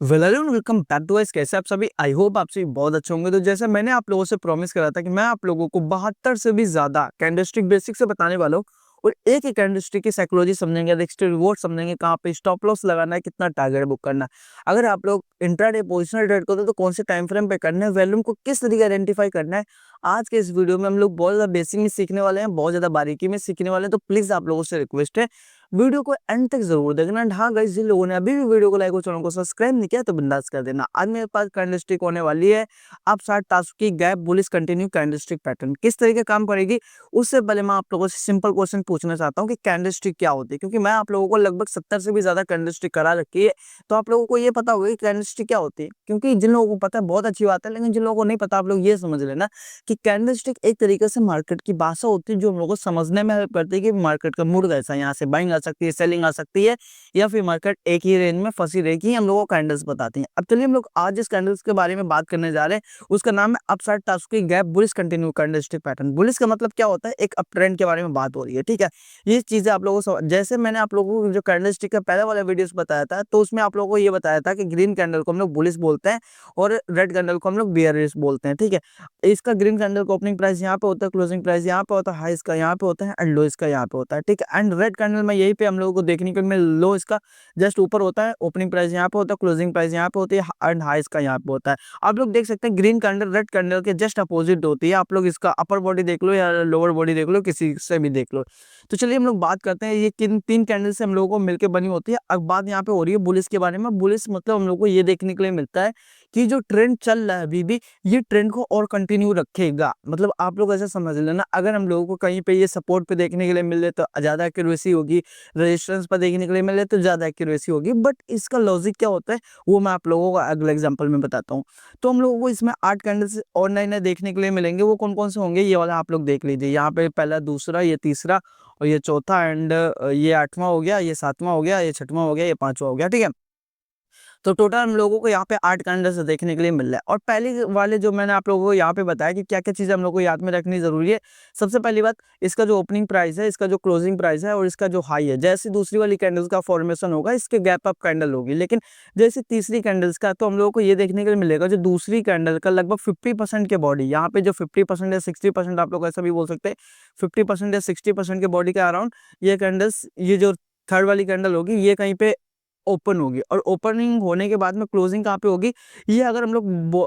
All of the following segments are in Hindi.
Welcome back to guys. कैसे आप सभी? आई होप आप सभी बहुत अच्छे होंगे। तो जैसे मैंने आप लोगों से प्रॉमिस करा था कि मैं आप लोगों को 72 से भी ज्यादा कैंडलस्टिक बेसिक से बताने वाला हूँ और एक ही कैंडलस्टिक की साइकोलॉजी समझेंगे, रिस्क रिवॉर्ड समझेंगे, कहाँ पे स्टॉप लॉस लगाना है, कितना टारगेट बुक करना है। अगर आप लोग इंट्राडे पोजिशनल ट्रेड करते हो तो कौन से टाइम फ्रेम पे करना है, वॉल्यूम को किस तरीके आइडेंटिफाई करना है, आज के इस वीडियो में हम लोग बहुत ज्यादा बेसिक में सीखने वाले हैं, बहुत ज्यादा बारीकी में सीखने वाले हैं। तो प्लीज आप लोगों से रिक्वेस्ट है, वीडियो को एंड तक जरूर देखना। एंड हाँ गाइस, जिन लोगों ने अभी भी वीडियो को लाइक और चैनल को सब्सक्राइब नहीं किया तो बिंदास कर देना। आज मेरे पास कैंडलस्टिक होने वाली है आप 60 टास्क की gap bullish continue candlestick pattern किस तरीके काम करेगी। उससे पहले मैं आप लोगों से सिंपल क्वेश्चन पूछना चाहता हूँ कि कैंडलस्टिक क्या होती है, क्योंकि मैं आप लोगों को लगभग 70 से भी ज्यादा कैंडलस्टिक करा रखी है। तो आप लोगों को ये पता होगा कि कैंडलस्टिक क्या होती है, क्योंकि जिन लोगों को पता है बहुत अच्छी बात है, लेकिन जिन लोगों को नहीं पता आप लोग ये समझ लेना कि कैंडलस्टिक एक तरीके से मार्केट की भाषा होती है जो हम लोगों को समझने में हेल्प करती है कि मार्केट का मूड कैसा है, यहाँ से बाइंग आ सकती है, सेलिंग आ सकती है, या फिर मार्केट एक ही रेंज में फंसी रहेगी, हम लोगों को कैंडल्स बताती हैं। अब चलिए हम लोग आज जिस कैंडल्स के बारे में बात करने जा रहे हैं उसका नाम है अपसाइड टास्क की gap bullish continue candlestick pattern. Bullish का मतलब क्या होता है, एक अप ट्रेंड के बारे में बात हो रही है, ठीक है। ये चीजें आप लोगों को जैसे मैंने आप लोगों को जो कैंडलस्टिक का पहले वाला वीडियोस बताया था तो उसमें आप लोगों को ये बताया था कि ग्रीन कैंडल को हम लोग बुलिश बोलते हैं और रेड कैंडल को हम लोग बियरिश बोलते हैं, ठीक है। इसका ग्रीन कैंडल का ओपनिंग प्राइस यहाँ पे होता है, क्लोजिंग प्राइस यहाँ पे होता है, हाई इसका यहाँ पे होता है एंड लो इसका यहाँ पे होता है, ठीक है। एंड रेड कैंडल में यही पे हम लोगों को देखने को मिल, लो इसका जस्ट ऊपर होता है, ओपनिंग प्राइस यहाँ पे होता है, क्लोजिंग प्राइस यहाँ पे होती है एंड हाई इसका यहाँ पे होता है। आप लोग देख सकते हैं ग्रीन कैंडल रेड कैंडल के जस्ट अपोजिट होती है। आप लोग इसका अपर बॉडी देख लो या लोअर बॉडी देख लो, किसी से भी देख लो। तो चलिए हम लोग बात करते हैं ये किन तीन कैंडल से हम लोगों को मिलकर बनी होती है। अब बात यहाँ पे हो रही है बुलिस के बारे में। बुलिस मतलब हम लोग को ये देखने के लिए मिलता है कि जो ट्रेंड चल रहा है अभी भी ये ट्रेंड को और कंटिन्यू रखेगा। मतलब आप लोग ऐसा समझ लेना, अगर हम लोगों को कहीं पे ये सपोर्ट पे देखने के लिए मिल रहे तो ज्यादा एक्यूरेसी होगी, रेजिस्टेंस पर देखने के लिए मिल रहे तो ज्यादा एक्यूरेसी होगी। बट इसका लॉजिक क्या होता है वो मैं आप लोगों को अगले एग्जांपल में बताता हूँ। तो हम लोगों को इसमें 8 कैंडल्स और नए नए देखने के लिए मिलेंगे। वो कौन कौन से होंगे ये वाला आप लोग देख लीजिए। यहाँ पे पहला, दूसरा, ये तीसरा और ये चौथा एंड ये 8वां हो गया, ये 7वां हो गया, ये 6वां हो गया, ये 5वां हो गया, ठीक है। तो टोटल हम लोगों को यहाँ पे 8 कैंडल्स देखने के लिए मिल रहा है। और पहले वाले जो मैंने आप लोगों को यहाँ पे बताया कि क्या क्या चीज़ें हम लोग को याद में रखनी जरूरी है। सबसे पहली बात, इसका जो ओपनिंग प्राइस है, इसका जो क्लोजिंग प्राइस है और इसका जो हाई है, जैसे दूसरी वाली कैंडल्स का फॉर्मेशन होगा इसके गैप अप कैंडल होगी। लेकिन जैसे तीसरी कैंडल्स का तो हम लोगों को ये देखने के लिए मिलेगा जो दूसरी कैंडल का लगभग 50% के बॉडी, यहाँ पे जो 50% या 60%, आप लोग ऐसा भी बोल सकते हैं, 50% या 60% के बॉडी के अराउंड ये कैंडल्स, ये जो थर्ड वाली कैंडल होगी ये कहीं पे ओपन होगी। और ओपनिंग होने के बाद में क्लोजिंग कहाँ पे होगी, ये अगर हम लोग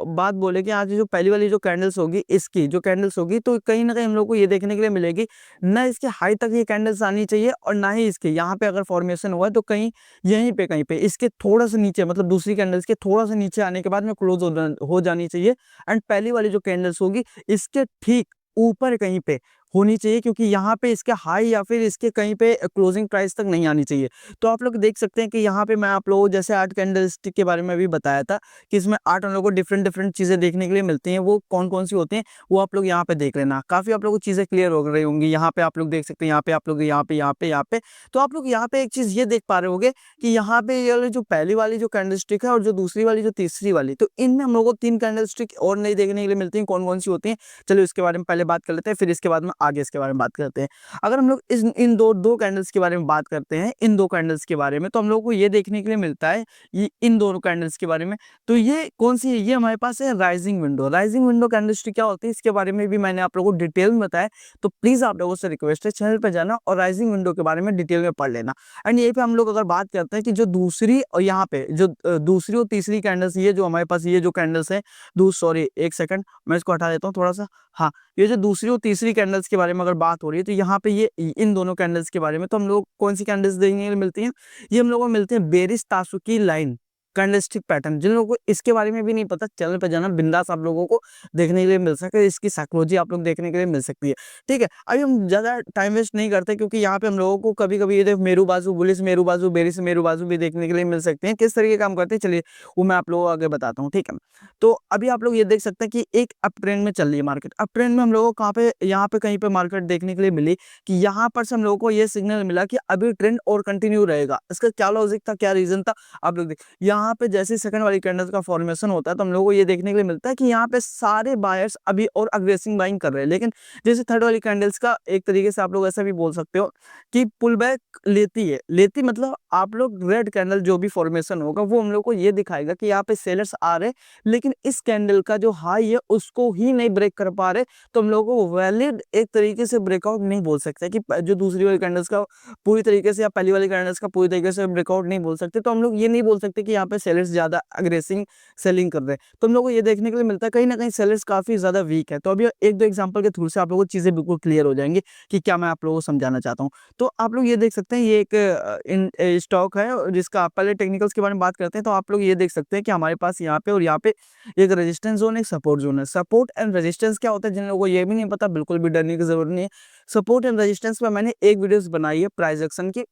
बात बोले कि आज जो पहली वाली जो कैंडल्स होगी, इसकी जो कैंडल्स होगी तो कहीं ना कहीं हम लोग को ये देखने के लिए मिलेगी ना इसके हाई तक ये कैंडल्स आनी चाहिए और ना ही इसके यहाँ पे अगर फॉर्मेशन हुआ है तो कहीं यहीं पे कहीं पे इसके थोड़ा सा नीचे, मतलब दूसरी कैंडल्स के थोड़ा सा नीचे आने के बाद में क्लोज हो जानी चाहिए। एंड पहली वाली जो कैंडल्स होगी इसके ठीक ऊपर कहीं पे होनी चाहिए, क्योंकि यहाँ पे इसके हाई या फिर इसके कहीं पे क्लोजिंग प्राइस तक नहीं आनी चाहिए। तो आप लोग देख सकते हैं कि यहाँ पे मैं आप लोगों को जैसे 8 कैंडलस्टिक के बारे में भी बताया था कि इसमें 8 हम लोगों को डिफरेंट डिफरेंट चीजें देखने के लिए मिलती हैं। वो कौन कौन सी होती हैं वो आप लोग यहाँ पे देख लेना, काफी आप लोगों को चीजें क्लियर हो रही होंगी। यहाँ पे आप लोग देख सकते हैं, यहाँ पे आप लोग, यहाँ पे, यहाँ पे, यहाँ पे। तो आप लोग यहाँ पे एक चीज ये देख पा रहे होंगे कि यहाँ पे ये वाली जो पहली वाली जो कैंडलस्टिक है और जो दूसरी वाली जो तीसरी वाली, तो इनमें हम लोग को 3 कैंडलस्टिक और नहीं देखने के लिए मिलती हैं। कौन कौन सी होती हैं चलिए इसके बारे में पहले बात कर लेते हैं, फिर इसके बाद में आगे इसके बारे में बात करते हैं। अगर हम लोग इस इन दो दो कैंडल्स के बारे में बात करते हैं, इन दो कैंडल्स के बारे में, तो हम लोग को ये देखने के लिए मिलता है ये इन दोनों कैंडल्स के बारे में। तो ये कौन सी है, ये हमारे पास है rising window. Rising window candlestick क्या होती है इसके बारे में भी मैंने आप लोगों को डिटेल में बताया। तो प्लीज आप लोगों से रिक्वेस्ट है चैनल पर जाना और राइजिंग विंडो के बारे में डिटेल में पढ़ लेना। एंड यही पे हम लोग अगर बात करते हैं कि जो दूसरी और यहाँ पे जो दूसरी और तीसरी कैंडल्स, ये जो हमारे पास ये जो कैंडल्स है, सॉरी एक सेकंड मैं इसको हटा देता हूँ थोड़ा सा। हाँ, ये जो दूसरी और तीसरी कैंडल्स के बारे में अगर बात हो रही है तो यहाँ पे ये इन दोनों कैंडल्स के बारे में, तो हम लोग कौन सी कैंडल्स देखने के लिए मिलती हैं, ये हम लोगों को मिलते हैं बेरिश तासुकी लाइन कैंडलस्टिक पैटर्न। जिन लोगों को इसके बारे में भी नहीं पता चैनल पे जाना, बिंदास आप लोगों को देखने के लिए मिल सकता है, इसकी साइकोलॉजी आप लोग देखने के लिए मिल सकती है, ठीक है। अभी हम ज्यादा टाइम वेस्ट नहीं करते क्योंकि यहाँ पे हम लोगों को कभी कभी ये मेरू बाजू बुलिस, मेरू बाजू बेरिश, मेरू बाजू भी देखने के लिए मिल सकते हैं। किस तरीके काम करते हैं चलिए वो मैं आप लोगों को आगे बताता हूँ, ठीक है। तो अभी आप लोग ये देख सकते हैं कि एक अप ट्रेंड में चल रही है मार्केट। अप ट्रेंड में हम लोगों को कहाँ पे, यहाँ पे कहीं पे मार्केट देखने के लिए मिली कि यहाँ पर से हम लोगों को ये सिग्नल मिला कि अभी ट्रेंड और कंटिन्यू रहेगा। इसका क्या लॉजिक था, क्या रीजन था, आप लोग देख, यहाँ यहाँ पे जैसे सेकंड वाली कैंडल्स का फॉर्मेशन होता है तो हम लोगों को ये देखने के लिए मिलता है कि यहाँ पे सारे बायर्स अभी और अग्रेसिव बाइंग कर रहे हैं। लेकिन जैसे थर्ड वाली कैंडल्स का एक तरीके से आप लोग ऐसा भी बोल सकते हो कि पुल बैक लेती है, लेती मतलब आप लोग रेड कैंडल जो भी फॉर्मेशन होगा वो हम लोग को ये दिखाएगा कि यहाँ पे सेलर्स आ रहे हैं, लेकिन इस कैंडल का जो हाई है उसको ही नहीं ब्रेक कर पा रहे। तो हम लोगों को वैलिड एक तरीके से ब्रेकआउट नहीं बोल सकते कि जो दूसरी वाली कैंडल्स का पूरी तरीके से या पहली वाली कैंडल्स का पूरी तरीके से ब्रेकआउट नहीं बोल सकते। तो हम लोग ये नहीं बोल सकते कि यहाँ पे सेलर्स ज्यादा अग्रेसिव सेलिंग कर रहे हैं। तो हम लोग को ये देखने के लिए मिलता है कहीं ना कहीं सेलर्स काफी ज्यादा वीक है। तो अभी एक दो एग्जांपल के थ्रू से आप लोगों को चीजें बिल्कुल क्लियर हो जाएंगी कि क्या मैं आप लोगों को समझाना चाहता हूँ। तो आप लोग ये देख सकते हैं ये एक स्टॉक है जिसका आप पहले टेक्निकल्स के बारे में बात करते हैं। तो आप लोग ये देख सकते हैं कि हमारे पास यहाँ पे और यहाँ पे एक रेजिस्टेंस जोन एक सपोर्ट जोन है। सपोर्ट एंड रेजिस्टेंस क्या होता है जिन लोगों को ये भी नहीं पता बिल्कुल भी डरने की जरूरत नहीं है। सपोर्ट एंड रेजिस्टेंस पे मैंने एक वीडियोस बनाई है प्राइस एक्शन की।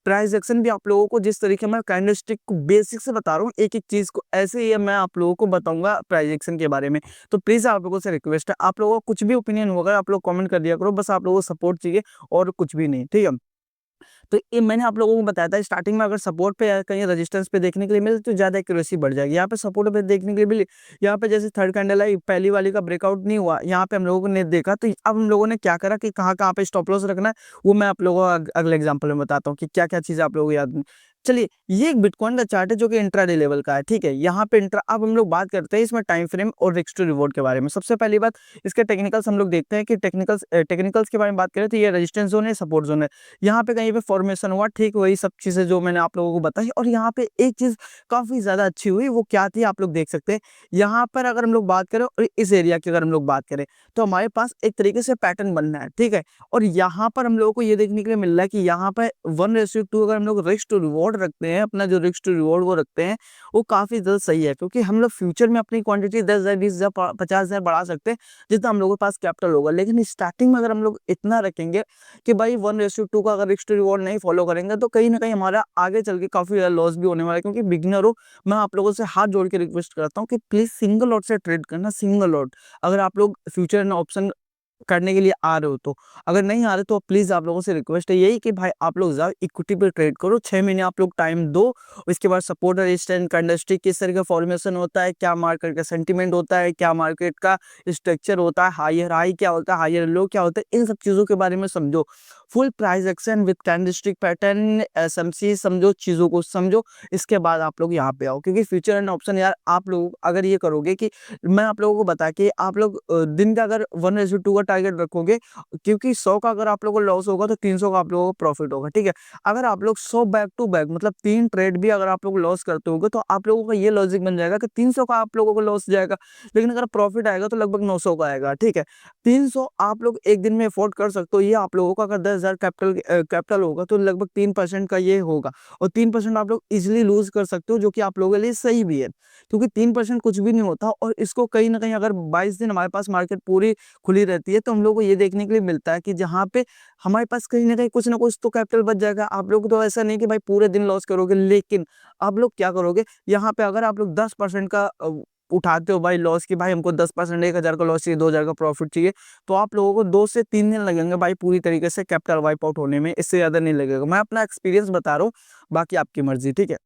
प्राइस एक्शन भी आप लोगों को जिस तरीके मैं कैंडलस्टिक को बेसिक से बता रहा हूँ एक एक चीज को, ऐसे ही मैं आप लोगों को बताऊंगा प्राइस एक्शन के बारे में। तो प्लीज आप लोगों से रिक्वेस्ट है आप लोगों को कुछ भी ओपिनियन होगा आप लोग कमेंट कर दिया करो, बस आप लोगों को सपोर्ट चाहिए और कुछ भी नहीं, ठीक है। तो ये मैंने आप लोगों को बताया था स्टार्टिंग में अगर सपोर्ट पे या कहीं रेजिस्टेंस पे देखने के लिए मिले तो ज़्यादा एक्यूरेसी बढ़ जाएगी। यहाँ पे सपोर्ट पे देखने के लिए मिली, यहाँ पे जैसे थर्ड कैंडल आई पहली वाली का ब्रेकआउट नहीं हुआ, यहाँ पे हम लोगों ने देखा। तो अब हम लोगों ने क्या करा कि कहाँ कहाँ पे स्टॉप लॉस रखना है वो मैं आप लोगों को अगले एग्जाम्पल में बताता हूँ कि क्या क्या चीज़ें आप लोगों को याद। चलिए ये एक बिटकॉइन का चार्ट है जो कि इंट्राडे लेवल का है, ठीक है। यहाँ पे इंट्रा अब हम लोग बात करते हैं इसमें टाइम फ्रेम और रिस्क टू रिवॉर्ड के बारे में। सबसे पहली बात इसके टेक्निकल्स हम लोग देखते हैं कि टेक्निकल्स के बारे में बात करें तो ये रेजिस्टेंस जोन है सपोर्ट जोन है। यहाँ पे कहीं पे फॉर्मेशन हुआ, ठीक वही सब चीजें जो मैंने आप लोगों को बताई। और यहाँ पे एक चीज काफी ज्यादा अच्छी हुई वो क्या थी आप लोग देख सकते हैं। यहाँ पर अगर हम लोग बात करें और इस एरिया की अगर हम लोग बात करें तो हमारे पास एक तरीके से पैटर्न बनना है, ठीक है। और यहाँ पर हम लोगों को ये देखने के लिए मिल रहा है कि यहाँ पर 1:2 अगर हम लोग रिस्क टू रिवॉर्ड रखते हैं, अपना जो रिस्क टू रिवॉर्ड वो रखते हैं वो काफी ज्यादा सही है। क्योंकि हम लोग फ्यूचर में अपनी क्वांटिटी 10,000 20,000 50,000 बढ़ा सकते हैं जितना हम लोगों के पास कैपिटल होगा। लेकिन स्टार्टिंग में अगर हम लोग इतना रखेंगे कि भाई 1:2 का अगर रिस्क टू रिवॉर्ड नहीं फॉलो करेंगे तो कहीं ना कहीं हमारा आगे चल के काफी ज्यादा लॉस भी होने वाला है। क्योंकि बिगिनर हो, मैं आप लोगों से हाथ जोड़ के रिक्वेस्ट करता हूँ कि प्लीज सिंगल लॉट से ट्रेड करना, सिंगल लॉट। अगर आप लोग फ्यूचर एंड ऑप्शन करने के लिए आ रहे हो तो, अगर नहीं आ रहे तो प्लीज आप लोगों से रिक्वेस्ट है यही कि भाई आप लोग जाओ इक्विटी पे ट्रेड करो, 6 महीने आप लोग टाइम दो। उसके बाद सपोर्ट रेजिस्टेंस कैंडलस्टिक किस तरह का फॉर्मेशन होता है, क्या मार्केट का सेंटीमेंट होता है, क्या मार्केट का स्ट्रक्चर होता है, हायर हाई क्या होता है, हायर लो क्या होता है, इन सब चीजों के बारे में समझो। Full price action with candlestick pattern SMC समझो, चीजों को समझो। इसके बाद आप लोग यहाँ पे आओ। क्योंकि फ्यूचर एंड ऑप्शन यार आप लोग अगर ये करोगे कि मैं आप लोगों को बता के आप लोग दिन का अगर 1:2 का टारगेट रखोगे, क्योंकि 100 का अगर आप लोगों को लॉस होगा तो 300 का आप लोगों को प्रॉफिट होगा, ठीक है। अगर आप लोग 100 बैक टू बैक मतलब 3 ट्रेड भी अगर आप लोग लॉस करते होगे तो आप लोगों का ये लॉजिक बन जाएगा कि 300 का आप लोगों को लॉस जाएगा, लेकिन अगर प्रॉफिट आएगा तो लगभग 900 का आएगा, ठीक है। 300 आप लोग एक दिन में अफोर्ड कर सकते हो। ये आप लोगों का अगर 10,000 कैपिटल होगा तो लगभग 3% का ये होगा। और 3% आप लोग इजिली लूज कर सकते हो जो कि आप लोगों के लिए सही भी है। क्योंकि 3% कुछ भी नहीं होता। और इसको कहीं ना कहीं अगर 22 दिन हमारे पास मार्केट पूरी खुली रहती है तो हम लोग को ये देखने के लिए मिलता है कि जहाँ पे हमारे पास कहीं ना कुछ तो कैपिटल बच जाएगा। आप लोग तो ऐसा नहीं कि भाई पूरे दिन लॉस करोगे, लेकिन आप लोग क्या करोगे यहाँ पे अगर आप लोग 10% का उठाते हो भाई लॉस की, भाई हमको 10% 1,000 का लॉस चाहिए, 2,000 का प्रॉफिट चाहिए, तो आप लोगों को 2 से 3 दिन लगेंगे भाई पूरी तरीके से कैपिटल वाइप आउट होने में। इससे ज्यादा नहीं लगेगा। मैं अपना एक्सपीरियंस बता रहा हूँ, बाकी आपकी मर्जी, ठीक है।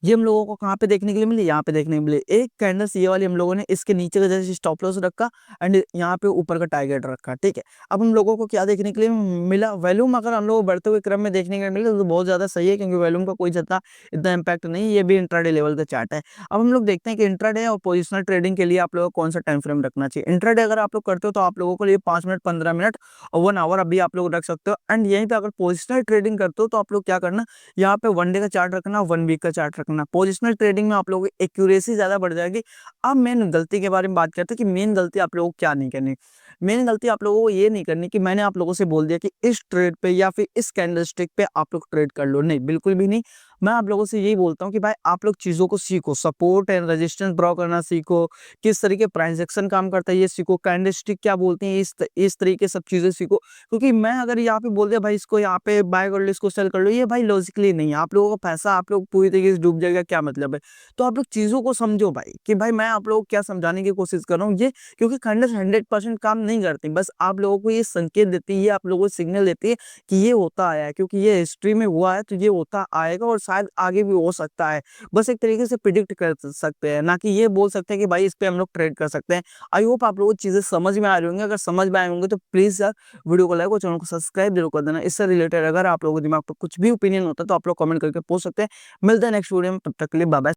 ये हम लोगों को कहाँ पे देखने के लिए मिली, यहाँ पे देखने के लिए एक कैंडल्स ये वाली हम लोगों ने इसके नीचे का जैसे स्टॉप लॉस रखा एंड यहाँ पे ऊपर का टारगेट रखा, ठीक है। अब हम लोगों को क्या देखने के लिए मिला, वॉल्यूम अगर हम लोग बढ़ते हुए क्रम में देखने के लिए मिले तो बहुत ज्यादा सही है। क्योंकि वॉल्यूम का कोई ज्यादा इतना इम्पैक्ट नहीं, ये भी इंट्राडे लेवल का चार्ट है। अब हम लोग देखते हैं कि इंट्राडे और पोजिशनल ट्रेडिंग के लिए आप लोगों को कौन सा टाइम फ्रेम रखना चाहिए। इंट्राडे अगर आप लोग करते हो तो आप लोगों को लिए 5 मिनट 15 मिनट और 1 आवर अभी आप लोग रख सकते हो। एंड यहीं पे अगर पोजिशनल ट्रेडिंग करते हो तो आप लोग क्या करना, यहाँ पे 1 डे का चार्ट रखना, 1 वीक का चार्ट रखना। पोजिशनल ट्रेडिंग में आप लोगों की एक्यूरेसी ज्यादा बढ़ जाएगी। अब मेन गलती के बारे में बात करते हैं कि मेन गलती आप लोगों को क्या नहीं करनी। मेन गलती आप लोगों को ये नहीं करनी कि मैंने आप लोगों से बोल दिया कि इस ट्रेड पे या फिर इस कैंडलस्टिक पे आप लोग ट्रेड कर लो, नहीं, बिल्कुल भी नहीं। मैं आप लोगों से यही बोलता हूँ कि भाई आप लोग चीजों को सीखो, सपोर्ट एंड रेजिस्टेंस ड्रॉ करना सीखो, किस तरीके प्राइस एक्शन काम करता है ये सीखो, कैंडलस्टिक क्या बोलते हैं इस तरीके सब चीजें सीखो। क्योंकि मैं अगर यहाँ पे बोल दिया भाई इसको यहाँ पे बाय कर लो, इसको सेल कर लो, ये भाई लॉजिकली नहीं है। आप लोगों का पैसा आप लोग पूरी तरीके से डूब जाएगा, क्या मतलब है। तो आप लोग चीजों को समझो भाई कि भाई मैं आप लोगों को क्या समझाने की कोशिश कर रहा हूँ ये। क्योंकि कैंडल्स 100% काम नहीं करती, बस आप लोगों को ये संकेत देती है, ये आप लोगों को सिग्नल देती है कि ये होता आया है, क्योंकि ये हिस्ट्री में हुआ है तो ये होता आएगा और शायद आगे भी हो सकता है। बस एक तरीके से प्रिडिक्ट कर सकते हैं, ना कि ये बोल सकते हैं कि भाई इस पे हम लोग ट्रेड कर सकते हैं। आई होप आप लोगों को चीज़ें समझ में आ रही होंगी। अगर समझ में आए होंगे तो प्लीज़ यार वीडियो को लाइक और चैनल को सब्सक्राइब जरूर कर देना। इससे रिलेटेड अगर आप लोगों के दिमाग पर कुछ भी ओपिनियन होता है तो आप लोग कमेंट करके पूछ सकते हैं। मिलते हैं नेक्स्ट वीडियो में, तब तक के लिए बाय बाय।